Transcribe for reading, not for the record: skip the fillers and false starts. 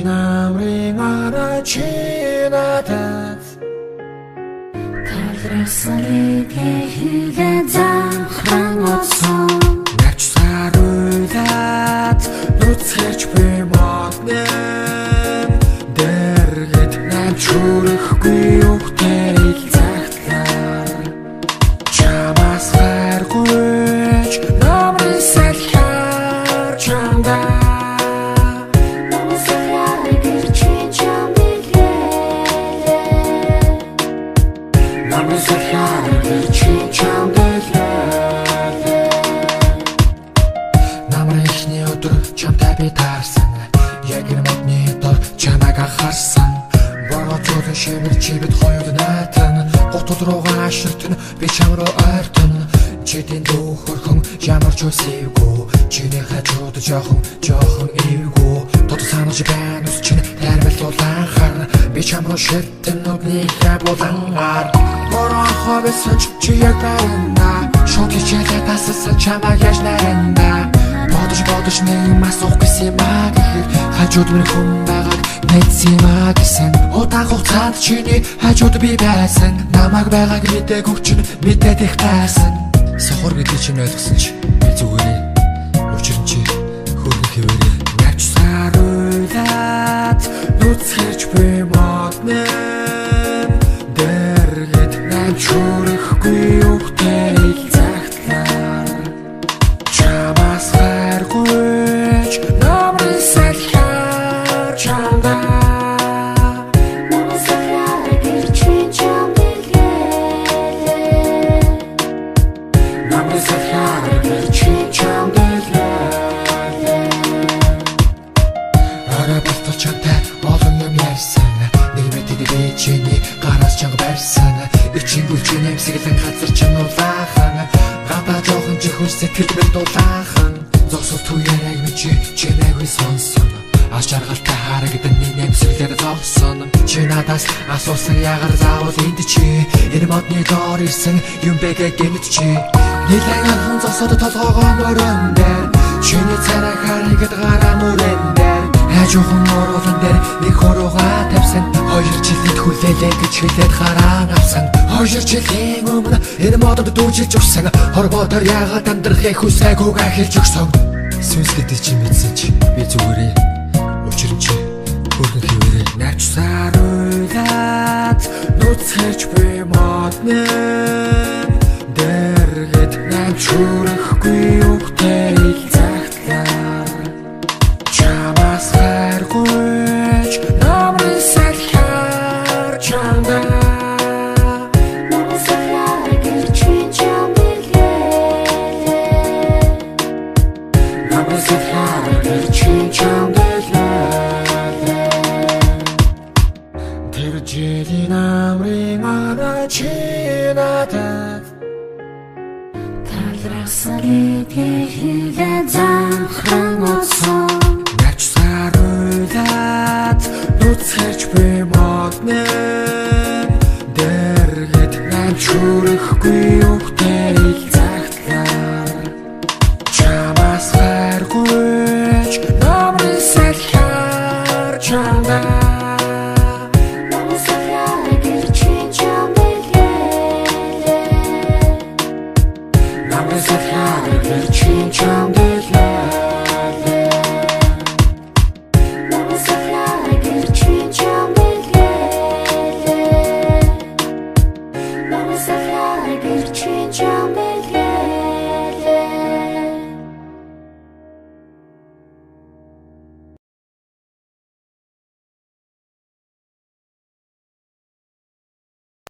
намрын арай чи надад Талрасалигээ хийлээ замхан оцсон Навч саруулаад нүцгэрч би моднэ Дэргэд навч хүрэхгүй үхтэй ил захтлаар Чамаас хайргүйч намрын салхиар чамдаа Намрын ихний өдөр чамтай би таарсан Яг энэ модны дор чамайг анхаарсан Бороо зөөлөн шивэр чибэд хоёуд найтан Гутал руугаа аширтэн би чам руу ойртон Чидийн дүү хөрхөн ямар ч үсэвгүй Чиний хажууд жоохон эвгүй Тод санаж байна ус чинь тайрмал дулаанхар Би чам руу ширтэн нүднийхээ булангаар Бороо ховэсэн чи яг байна Шууд хичээлээ тасалсан чамайг яаж найрана Бодож нэг юм асуух гэсэн юм аа гэхээр Хажууд минь хүн байгааг мэдсэн юм аа гэсэн Удаан хугацаанд чиний хажууд би байсан Намайг байгааг мэдээгүй чинь мэдээд их тайсан Сохор гэдэг чинь ойлгосон чи би зүгээрээ Учир нь чи хөргөн хэвээрээ Навч саруулаад нүцгэрч би моднэ Дэргэд навч хүрэхгүй үхтэй ил захтлаар Чамаас хайргүйч намрын салхиар чамдаа Намрын салхиар гэрчийн чам дэлгээлээ Намрын салхиар гэрчийн чам дэлгээлээ Орой болтол чамтай олон юм ярьсан Нэг мэдэд би чиний гараас чанга барьсан Ичин бүлчин эмсэглэн газар чинь улаахан Гадаа жоохон жихүүс сэтгэл мэд дулаахан Зогсол түүярэг ми чимээгүй сонсон Аш жаргалтай харагдан миний эмсэглэр зогсон Чи надаас асуусан ягаар заавал энд чи Энэ модны доор ирсэн юм бэгэ гэнэт чи Нилээн анхан зогсоод толгоогоо мөрөн дээр Чиний царай харагд гараа мөрөн дээр Хажуухан оруулан дээр нэг хоруугаа тавьсан 2 жилийн хүлээлээ гэж хэлээд хараа авсан 2 жилийн өмнө энэ модод дүүжилж өгсөн Хорвоодоор яагаад амьдрахыг хүсээгүйгээ хэлж өгсөн Сүнс гэдэг чи мэдсэн чи би зүгээрээ Учир нь чи хөргөн хэвээрээ Навч саруулаад нүцгэрч би моднэ Дэргэд навч хүрэхгүй үхтэй ил захтлаар Чамаас хайргүйч намрын салхиар чамдаа Намрын салхиар гэрчийн чам дэлгээлээ Намрын салхиар гэрчийн чам дэлгээлээ Тэр жилийн намрын арай чи надад Талрасалигээ хийлээ замхан оцсон Навч саруулаад нүцгэрч би моднэ Дэргэд навч хүрэхгүй үхтэй ил захтлаар Чамаас хайргүйч намрын салхиар чамдаа Намрын салхиар гэрчийн чам дэлгээлээ Намрын салхиар гэрчийн чам дэлгээлээ